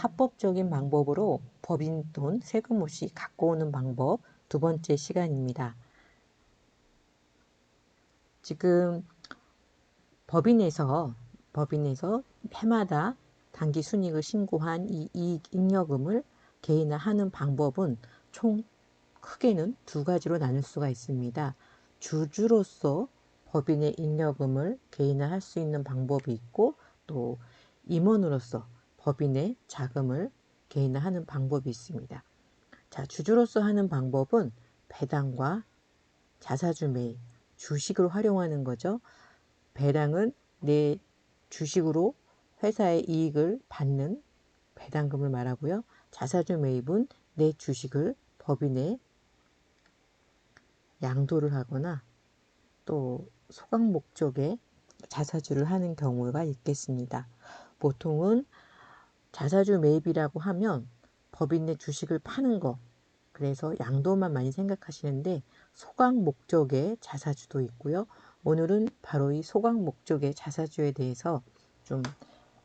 합법적인 방법으로 법인 돈 세금 없이 갖고 오는 방법 두 번째 시간입니다. 지금 법인에서 해마다 당기 순이익을 신고한 이 이익 잉여금을 개인화하는 방법은 총 크게는 두 가지로 나눌 수가 있습니다. 주주로서 법인의 잉여금을 개인화할 수 있는 방법이 있고, 또 임원으로서 법인의 자금을 개인화하는 방법이 있습니다. 자, 주주로서 하는 방법은 배당과 자사주 매입, 주식을 활용하는 거죠. 배당은 내 주식으로 회사의 이익을 받는 배당금을 말하고요. 자사주 매입은 내 주식을 법인에 양도를 하거나 또 소각 목적의 자사주를 하는 경우가 있겠습니다. 보통은 자사주 매입이라고 하면 법인의 주식을 파는 거, 그래서 양도만 많이 생각하시는데 소각 목적의 자사주도 있고요. 오늘은 바로 이 소각 목적의 자사주에 대해서 좀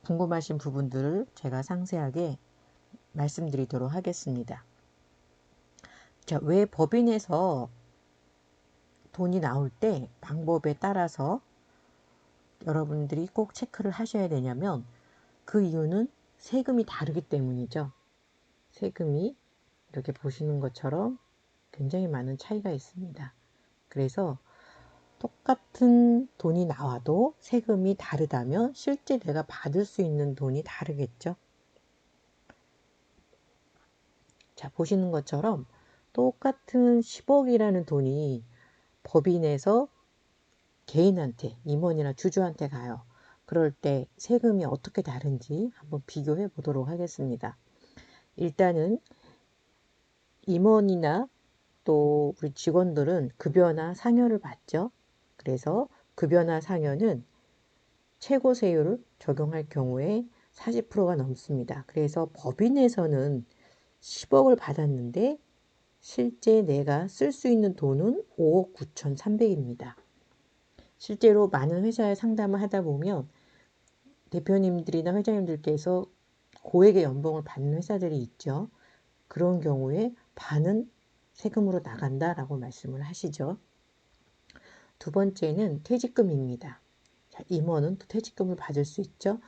궁금하신 부분들을 제가 상세하게 말씀드리도록 하겠습니다. 자, 왜 법인에서 돈이 나올 때 방법에 따라서 여러분들이 꼭 체크를 하셔야 되냐면, 그 이유는 세금이 다르기 때문이죠. 세금이 이렇게 보시는 것처럼 굉장히 많은 차이가 있습니다. 그래서 똑같은 돈이 나와도 세금이 다르다면 실제 내가 받을 수 있는 돈이 다르겠죠. 자, 보시는 것처럼 똑같은 10억이라는 돈이 법인에서 개인한테, 임원이나 주주한테 가요. 그럴 때 세금이 어떻게 다른지 한번 비교해 보도록 하겠습니다. 일단은 임원이나 또 우리 직원들은 급여나 상여를 받죠. 그래서 급여나 상여는 최고 세율을 적용할 경우에 40%가 넘습니다. 그래서 법인에서는 10억을 받았는데 실제 내가 쓸 수 있는 돈은 5억 9,300입니다. 실제로 많은 회사에 상담을 하다 보면 대표님들이나 회장님들께서 고액의 연봉을 받는 회사들이 있죠. 그런 경우에 반은 세금으로 나간다라고 말씀을 하시죠. 두 번째는 퇴직금입니다. 자, 임원은 또 퇴직금을 받을 수 있죠.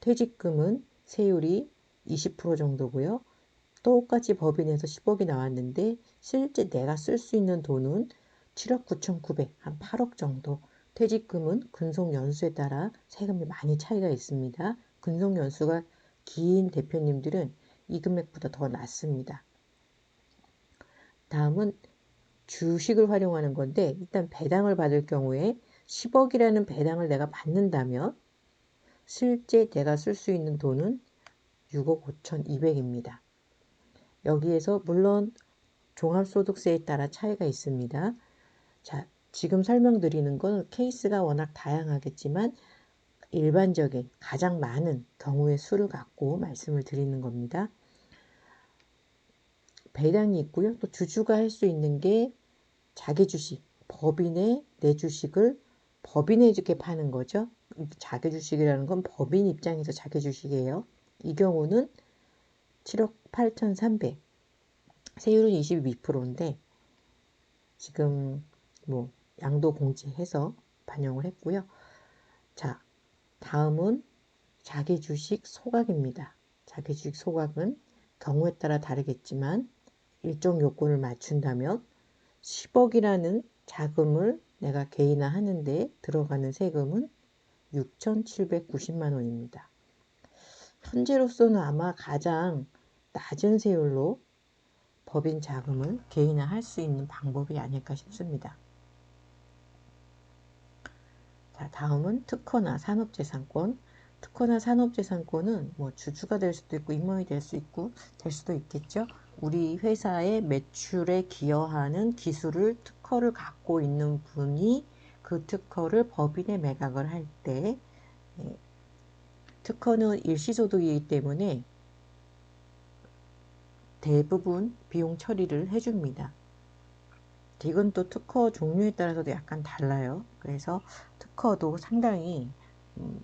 퇴직금은 세율이 20% 정도고요. 똑같이 법인에서 10억이 나왔는데 실제 내가 쓸 수 있는 돈은 7억 9,900, 한 8억 정도. 퇴직금은 근속 연수에 따라 세금이 많이 차이가 있습니다. 근속 연수가 긴 대표님들은 이 금액보다 더 낮습니다. 다음은 주식을 활용하는 건데, 일단 배당을 받을 경우에 10억이라는 배당을 내가 받는다면 실제 내가 쓸 수 있는 돈은 6억 5,200입니다. 여기에서 물론 종합소득세에 따라 차이가 있습니다. 자, 지금 설명드리는 건 케이스가 워낙 다양하겠지만 일반적인 가장 많은 경우의 수를 갖고 말씀을 드리는 겁니다. 배당이 있고요. 또 주주가 할 수 있는 게 자기 주식, 법인의 내 주식을 법인에게 파는 거죠. 자기 주식이라는 건 법인 입장에서 자기 주식이에요. 이 경우는 7억 8,300, 세율은 22%인데 지금 뭐 양도 공제해서 반영을 했고요. 자, 다음은 자기 주식 소각입니다. 자기 주식 소각은 경우에 따라 다르겠지만 일정 요건을 맞춘다면 10억이라는 자금을 내가 개인화하는데 들어가는 세금은 6,790만 원입니다. 현재로서는 아마 가장 낮은 세율로 법인 자금을 개인화할 수 있는 방법이 아닐까 싶습니다. 자, 다음은 특허나 산업재산권. 특허나 산업재산권은 뭐 주주가 될 수도 있고 임원이 될 수도 있겠죠. 우리 회사의 매출에 기여하는 기술을 특허를 갖고 있는 분이 그 특허를 법인에 매각을 할 때, 특허는 일시소득이기 때문에 대부분 비용 처리를 해줍니다. 이건 또 특허 종류에 따라서도 약간 달라요. 그래서 특허도 상당히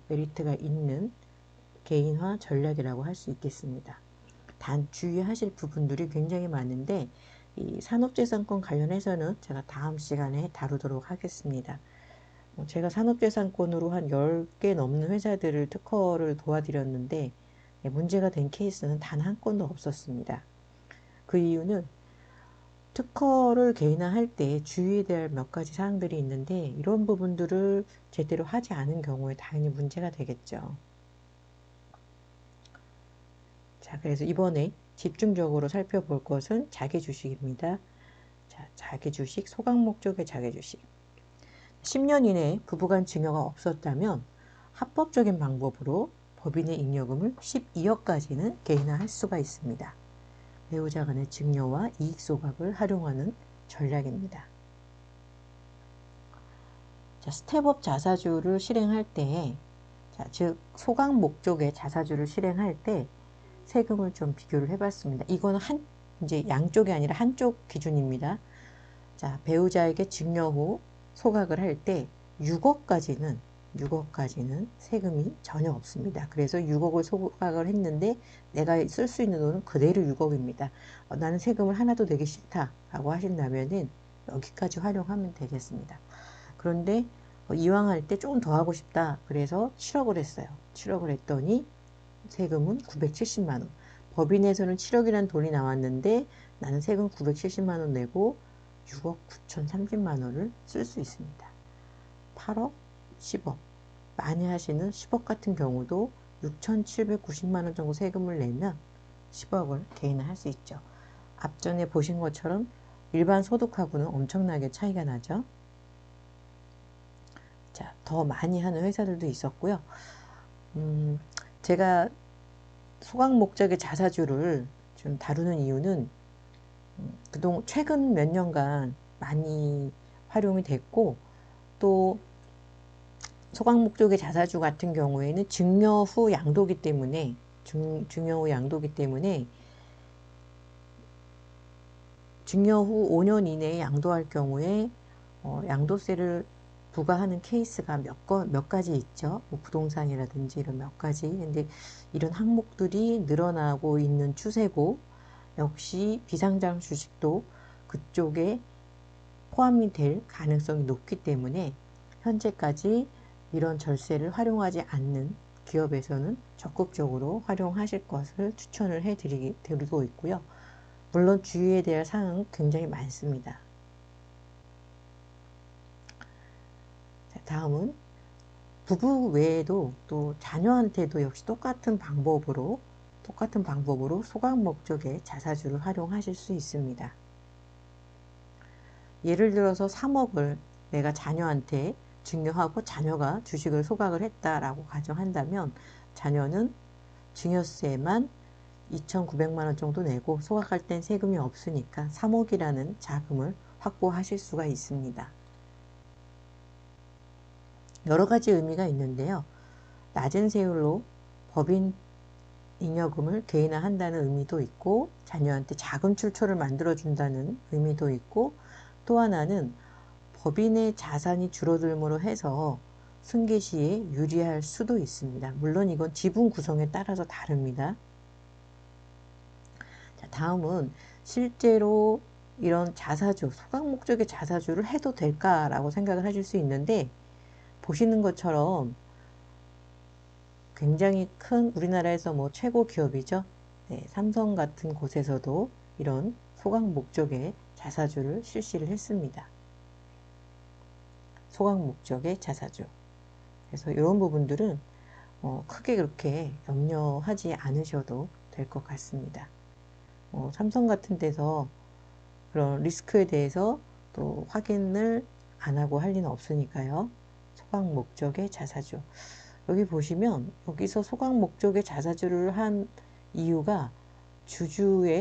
메리트가 있는 개인화 전략이라고 할 수 있겠습니다. 단 주의하실 부분들이 굉장히 많은데 이 산업재산권 관련해서는 제가 다음 시간에 다루도록 하겠습니다. 제가 산업재산권으로 한 10개 넘는 회사들을 특허를 도와드렸는데 문제가 된 케이스는 단 한 건도 없었습니다. 그 이유는 특허를 개인화할 때 주의해야 할 몇 가지 사항들이 있는데 이런 부분들을 제대로 하지 않은 경우에 당연히 문제가 되겠죠. 자, 그래서 이번에 집중적으로 살펴볼 것은 자기 주식입니다. 자, 자기 주식, 소각 목적의 자기 주식. 10년 이내에 부부간 증여가 없었다면 합법적인 방법으로 법인의 잉여금을 12억까지는 개인화할 수가 있습니다. 배우자 간의 증여와 이익 소각을 활용하는 전략입니다. 자, 스텝업 자사주를 실행할 때, 자, 즉 소각 목적의 자사주를 실행할 때 세금을 좀 비교를 해봤습니다. 이거는 이제 양쪽이 아니라 한쪽 기준입니다. 자, 배우자에게 증여 후 소각을 할 때 6억까지는 세금이 전혀 없습니다. 그래서 6억을 소각을 했는데 내가 쓸 수 있는 돈은 그대로 6억입니다. 나는 세금을 하나도 내기 싫다 라고 하신다면은 여기까지 활용하면 되겠습니다. 그런데 이왕 할 때 조금 더 하고 싶다. 그래서 7억을 했어요. 7억을 했더니 세금은 970만 원. 법인에서는 7억이라는 돈이 나왔는데 나는 세금 970만 원 내고 6억 9,030만 원을 쓸 수 있습니다. 8억, 10억. 많이 하시는 10억 같은 경우도 6,790만 원 정도 세금을 내면 10억을 개인화할 수 있죠. 앞전에 보신 것처럼 일반 소득하고는 엄청나게 차이가 나죠. 자, 더 많이 하는 회사들도 있었고요. 제가 소각 목적의 자사주를 좀 다루는 이유는 그동안 최근 몇 년간 많이 활용이 됐고 또 소각 목적의 자사주 같은 경우에는 증여 후 양도기 때문에 증여 후 양도기 때문에 증여 후 5년 이내에 양도할 경우에 양도세를 부과하는 케이스가 몇 가지 있죠. 뭐 부동산이라든지 이런 몇 가지. 근데 이런 항목들이 늘어나고 있는 추세고 역시 비상장 주식도 그쪽에 포함이 될 가능성이 높기 때문에 현재까지 이런 절세를 활용하지 않는 기업에서는 적극적으로 활용하실 것을 추천을 해드리고 있고요. 물론 주의해야 될 사항은 굉장히 많습니다. 자, 다음은 부부 외에도 또 자녀한테도 역시 똑같은 방법으로 소각 목적의 자사주를 활용하실 수 있습니다. 예를 들어서 3억을 내가 자녀한테 증여하고 자녀가 주식을 소각을 했다라고 가정한다면 자녀는 증여세만 2,900만 원 정도 내고 소각할 땐 세금이 없으니까 3억이라는 자금을 확보하실 수가 있습니다. 여러 가지 의미가 있는데요. 낮은 세율로 법인 잉여금을 개인화한다는 의미도 있고 자녀한테 자금 출처를 만들어준다는 의미도 있고 또 하나는 법인의 자산이 줄어들므로 해서 승계 시에 유리할 수도 있습니다. 물론 이건 지분 구성에 따라서 다릅니다. 자, 다음은 실제로 이런 자사주, 소각 목적의 자사주를 해도 될까라고 생각을 하실 수 있는데 보시는 것처럼 굉장히 큰 우리나라에서 뭐 최고 기업이죠. 네, 삼성 같은 곳에서도 이런 소각 목적의 자사주를 실시를 했습니다. 소각 목적의 자사주. 그래서 이런 부분들은 크게 그렇게 염려하지 않으셔도 될 것 같습니다. 삼성 같은 데서 그런 리스크에 대해서 또 확인을 안 하고 할 리는 없으니까요. 소각 목적의 자사주. 여기 보시면 여기서 소각 목적의 자사주를 한 이유가 주주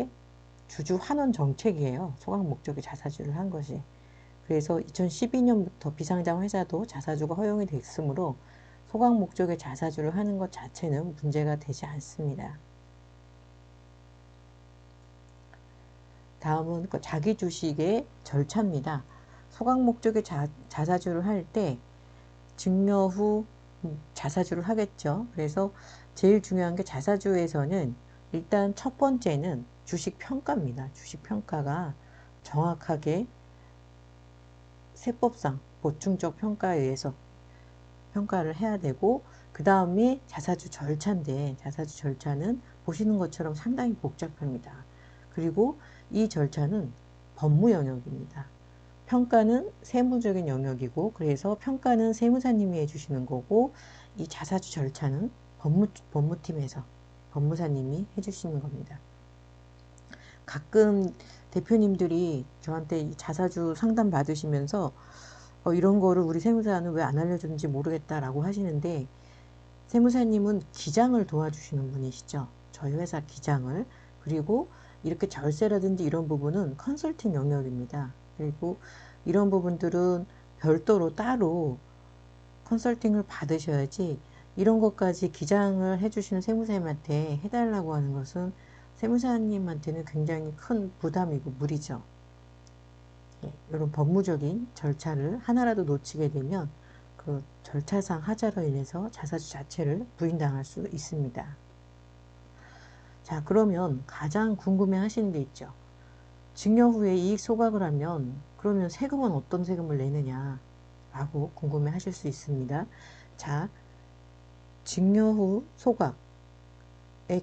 환원 정책이에요. 소각 목적의 자사주를 한 것이. 그래서 2012년부터 비상장 회사도 자사주가 허용이 됐으므로 소각 목적의 자사주를 하는 것 자체는 문제가 되지 않습니다. 다음은 자기 주식의 절차입니다. 소각 목적의 자사주를 할 때 증여 후 자사주를 하겠죠. 그래서 제일 중요한 게 자사주에서는 일단 첫 번째는 주식 평가입니다. 주식 평가가 정확하게 세법상 보충적 평가에 의해서 평가를 해야 되고, 그 다음에 자사주 절차인데, 자사주 절차는 보시는 것처럼 상당히 복잡합니다. 그리고 이 절차는 법무 영역입니다. 평가는 세무적인 영역이고, 그래서 평가는 세무사님이 해주시는 거고, 이 자사주 절차는 법무팀에서 법무사님이 해주시는 겁니다. 가끔 대표님들이 저한테 자사주 상담 받으시면서 이런 거를 우리 세무사는 왜 안 알려줬는지 모르겠다라고 하시는데, 세무사님은 기장을 도와주시는 분이시죠. 저희 회사 기장을. 그리고 이렇게 절세라든지 이런 부분은 컨설팅 영역입니다. 그리고 이런 부분들은 별도로 따로 컨설팅을 받으셔야지, 이런 것까지 기장을 해주시는 세무사님한테 해달라고 하는 것은 세무사님한테는 굉장히 큰 부담이고 무리죠. 이런 법무적인 절차를 하나라도 놓치게 되면 그 절차상 하자로 인해서 자사주 자체를 부인당할 수 있습니다. 자, 그러면 가장 궁금해 하시는 게 있죠. 증여 후에 이익 소각을 하면 그러면 세금은 어떤 세금을 내느냐 라고 궁금해 하실 수 있습니다. 자, 증여 후 소각의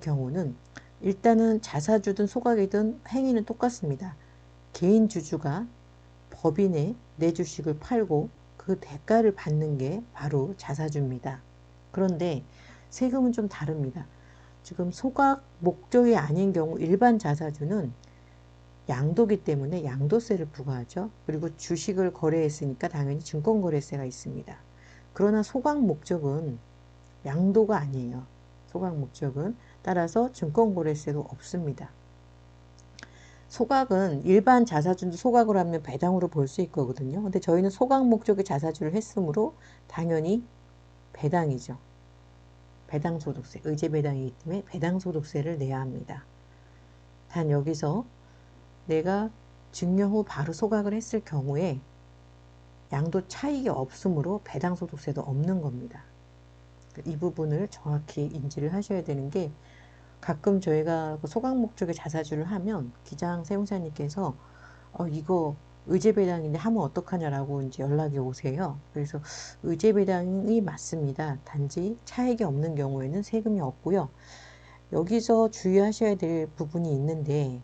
경우는 일단은 자사주든 소각이든 행위는 똑같습니다. 개인 주주가 법인의 내 주식을 팔고 그 대가를 받는 게 바로 자사주입니다. 그런데 세금은 좀 다릅니다. 지금 소각 목적이 아닌 경우 일반 자사주는 양도기 때문에 양도세를 부과하죠. 그리고 주식을 거래했으니까 당연히 증권거래세가 있습니다. 그러나 소각 목적은 양도가 아니에요. 소각 목적은. 따라서 증권거래세도 없습니다. 소각은 일반 자사주도 소각을 하면 배당으로 볼 수 있거든요. 근데 저희는 소각 목적의 자사주를 했으므로 당연히 배당이죠. 배당소득세, 의제배당이기 때문에 배당소득세를 내야 합니다. 단 여기서 내가 증여 후 바로 소각을 했을 경우에 양도 차익이 없으므로 배당소득세도 없는 겁니다. 이 부분을 정확히 인지를 하셔야 되는 게, 가끔 저희가 소각 목적의 자사주를 하면 기장 세무사님께서 이거 의제배당인데 하면 어떡하냐라고 이제 연락이 오세요. 그래서 의제배당이 맞습니다. 단지 차익이 없는 경우에는 세금이 없고요. 여기서 주의하셔야 될 부분이 있는데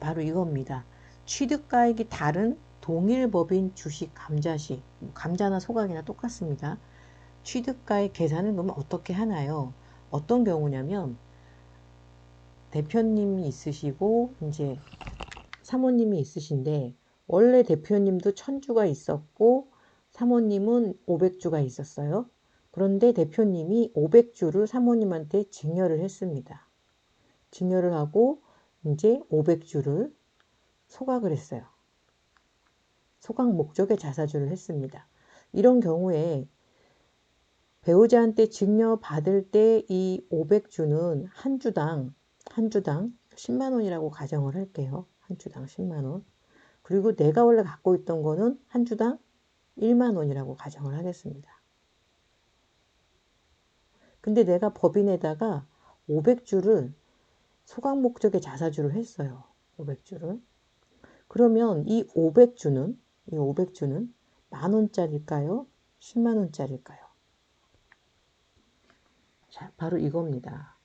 바로 이겁니다. 취득가액이 다른 동일 법인 주식 감자 시, 감자나 소각이나 똑같습니다. 취득가액 계산을 그러면 어떻게 하나요? 어떤 경우냐면 대표님이 있으시고 이제 사모님이 있으신데, 원래 대표님도 1000주가 있었고 사모님은 500주가 있었어요. 그런데 대표님이 500주를 사모님한테 증여를 했습니다. 증여를 하고 이제 500주를 소각을 했어요. 소각 목적의 자사주를 했습니다. 이런 경우에 배우자한테 증여받을 때 이 500주는 한 주당 10만 원이라고 가정을 할게요. 한 주당 10만 원. 그리고 내가 원래 갖고 있던 거는 한 주당 1만 원이라고 가정을 하겠습니다. 근데 내가 법인에다가 500주를 소각 목적의 자사주를 했어요. 500주를. 그러면 이 500주는 만 원짜리일까요? 10만 원짜리일까요? 자, 바로 이겁니다.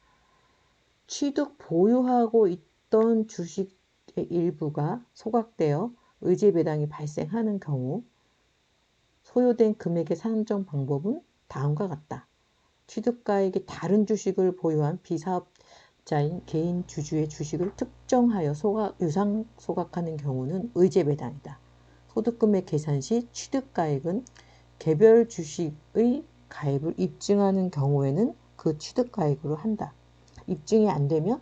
취득 보유하고 있던 주식의 일부가 소각되어 의제배당이 발생하는 경우 소요된 금액의 산정 방법은 다음과 같다. 취득가액이 다른 주식을 보유한 비사업자인 개인 주주의 주식을 특정하여 유상 소각하는 경우는 의제배당이다. 소득금액 계산 시 취득가액은 개별 주식의 가입을 입증하는 경우에는 그 취득가액으로 한다. 입증이 안 되면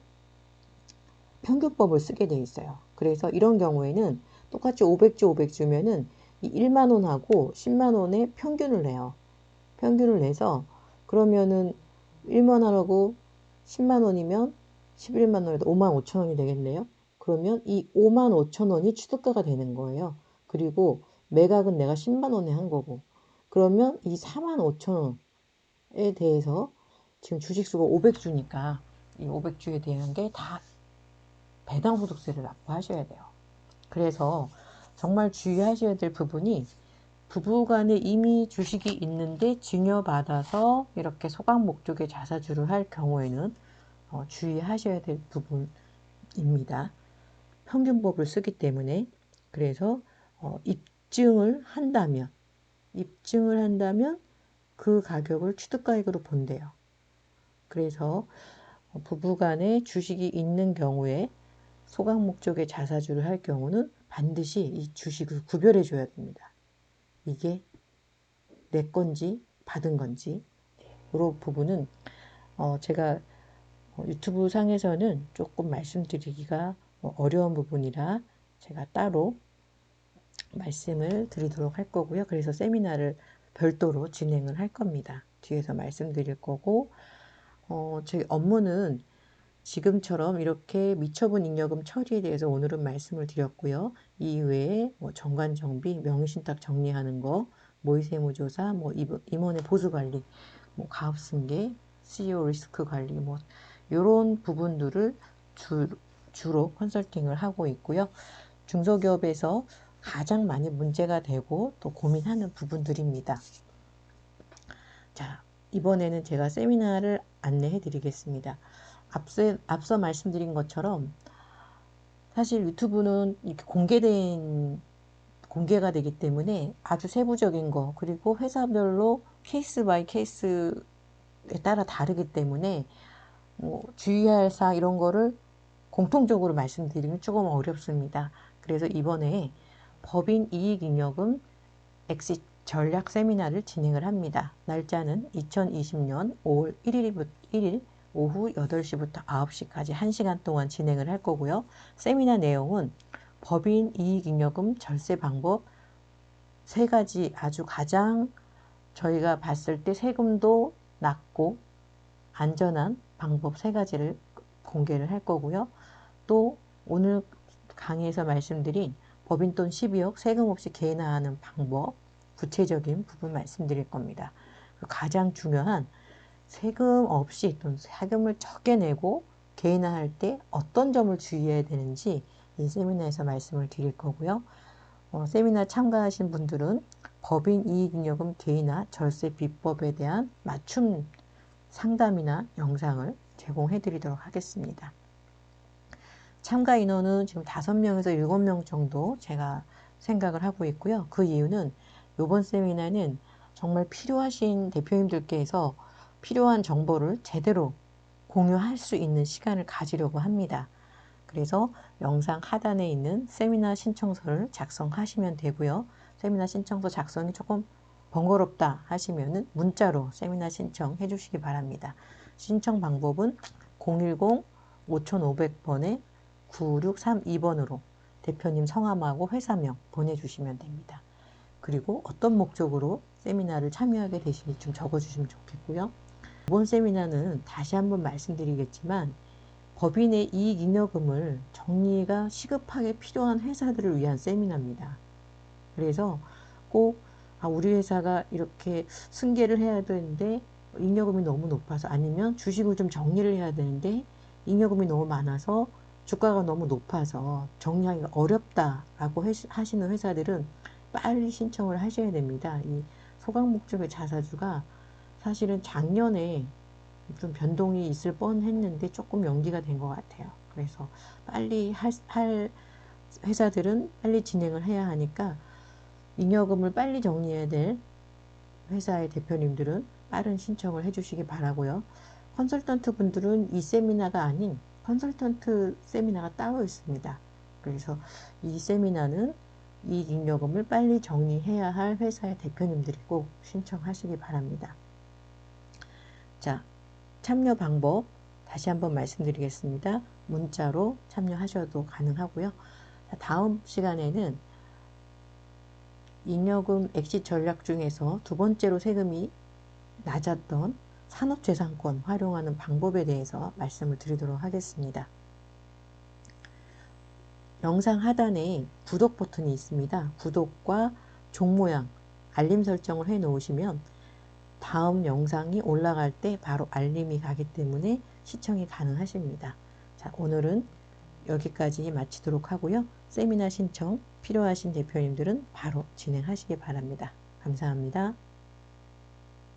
평균법을 쓰게 돼 있어요. 그래서 이런 경우에는 똑같이 500주면은 이 1만 원하고 10만 원의 평균을 내요. 평균을 내서 그러면은 1만 원하고 10만 원이면 11만 원에도 5만 5천 원이 되겠네요. 그러면 이 5만 5천 원이 취득가가 되는 거예요. 그리고 매각은 내가 10만 원에 한 거고, 그러면 이 4만 5천 원에 대해서 지금 주식수가 500주니까 이 500주에 대한 게 다 배당소득세를 납부하셔야 돼요. 그래서 정말 주의하셔야 될 부분이 부부간에 이미 주식이 있는데 증여받아서 이렇게 소각 목적의 자사주를 할 경우에는 주의하셔야 될 부분입니다. 평균법을 쓰기 때문에. 그래서 입증을 한다면 그 가격을 취득가액으로 본대요. 그래서 부부간에 주식이 있는 경우에 소각 목적의 자사주를 할 경우는 반드시 이 주식을 구별해 줘야 됩니다. 이게 내 건지 받은 건지. 이런 부분은 제가 유튜브 상에서는 조금 말씀드리기가 어려운 부분이라 제가 따로 말씀을 드리도록 할 거고요. 그래서 세미나를 별도로 진행을 할 겁니다. 뒤에서 말씀드릴 거고, 저희 업무는 지금처럼 이렇게 미처분 잉여금 처리에 대해서 오늘은 말씀을 드렸고요. 이외에 정관정비, 명의신탁 정리하는 거, 모의세무조사, 임원의 보수관리, 가업승계, CEO 리스크 관리, 이런 부분들을 주로 컨설팅을 하고 있고요. 중소기업에서 가장 많이 문제가 되고 또 고민하는 부분들입니다. 자, 이번에는 제가 세미나를 안내해 드리겠습니다. 앞서 말씀드린 것처럼 사실 유튜브는 이렇게 공개가 되기 때문에 아주 세부적인 거, 그리고 회사별로 케이스 바이 케이스에 따라 다르기 때문에 주의할 사항 이런 거를 공통적으로 말씀드리면 조금 어렵습니다. 그래서 이번에 법인 이익잉여금 엑짓 전략 세미나를 진행을 합니다. 날짜는 2020년 5월 1일 오후 8시부터 9시까지 1시간 동안 진행을 할 거고요. 세미나 내용은 법인 이익잉여금 절세 방법 3가지 아주 가장 저희가 봤을 때 세금도 낮고 안전한 방법 3가지를 공개를 할 거고요. 또 오늘 강의에서 말씀드린 법인돈 12억 세금 없이 개인화하는 방법 구체적인 부분 말씀드릴 겁니다. 가장 중요한 세금 없이 또는 세금을 적게 내고 개인화할 때 어떤 점을 주의해야 되는지 이 세미나에서 말씀을 드릴 거고요. 세미나 참가하신 분들은 법인 이익잉여금 개인화 절세 비법에 대한 맞춤 상담이나 영상을 제공해 드리도록 하겠습니다. 참가 인원은 지금 5명에서 7명 정도 제가 생각을 하고 있고요. 그 이유는 이번 세미나는 정말 필요하신 대표님들께서 필요한 정보를 제대로 공유할 수 있는 시간을 가지려고 합니다. 그래서 영상 하단에 있는 세미나 신청서를 작성하시면 되고요. 세미나 신청서 작성이 조금 번거롭다 하시면은 문자로 세미나 신청해 주시기 바랍니다. 신청 방법은 010-5500번에 9632번으로 대표님 성함하고 회사명 보내주시면 됩니다. 그리고 어떤 목적으로 세미나를 참여하게 되실지 좀 적어주시면 좋겠고요. 이번 세미나는 다시 한번 말씀드리겠지만 법인의 이익잉여금을 정리가 시급하게 필요한 회사들을 위한 세미나입니다. 그래서 꼭 우리 회사가 이렇게 승계를 해야 되는데 잉여금이 너무 높아서, 아니면 주식을 좀 정리를 해야 되는데 잉여금이 너무 많아서 주가가 너무 높아서 정리하기가 어렵다라고 하시는 회사들은 빨리 신청을 하셔야 됩니다. 이 소각 목적의 자사주가 사실은 작년에 좀 변동이 있을 뻔했는데 조금 연기가 된 것 같아요. 그래서 빨리 할 회사들은 빨리 진행을 해야 하니까 잉여금을 빨리 정리해야 될 회사의 대표님들은 빠른 신청을 해주시기 바라고요. 컨설턴트 분들은 이 세미나가 아닌 컨설턴트 세미나가 따로 있습니다. 그래서 이 세미나는 이익잉여금을 빨리 정리해야 할 회사의 대표님들이 꼭 신청하시기 바랍니다. 자, 참여 방법 다시 한번 말씀드리겠습니다. 문자로 참여하셔도 가능하고요. 다음 시간에는 잉여금 엑짓 전략 중에서 두 번째로 세금이 낮았던 산업재산권 활용하는 방법에 대해서 말씀을 드리도록 하겠습니다. 영상 하단에 구독 버튼이 있습니다. 구독과 종 모양 알림 설정을 해 놓으시면 다음 영상이 올라갈 때 바로 알림이 가기 때문에 시청이 가능하십니다. 자, 오늘은 여기까지 마치도록 하고요. 세미나 신청 필요하신 대표님들은 바로 진행하시기 바랍니다. 감사합니다.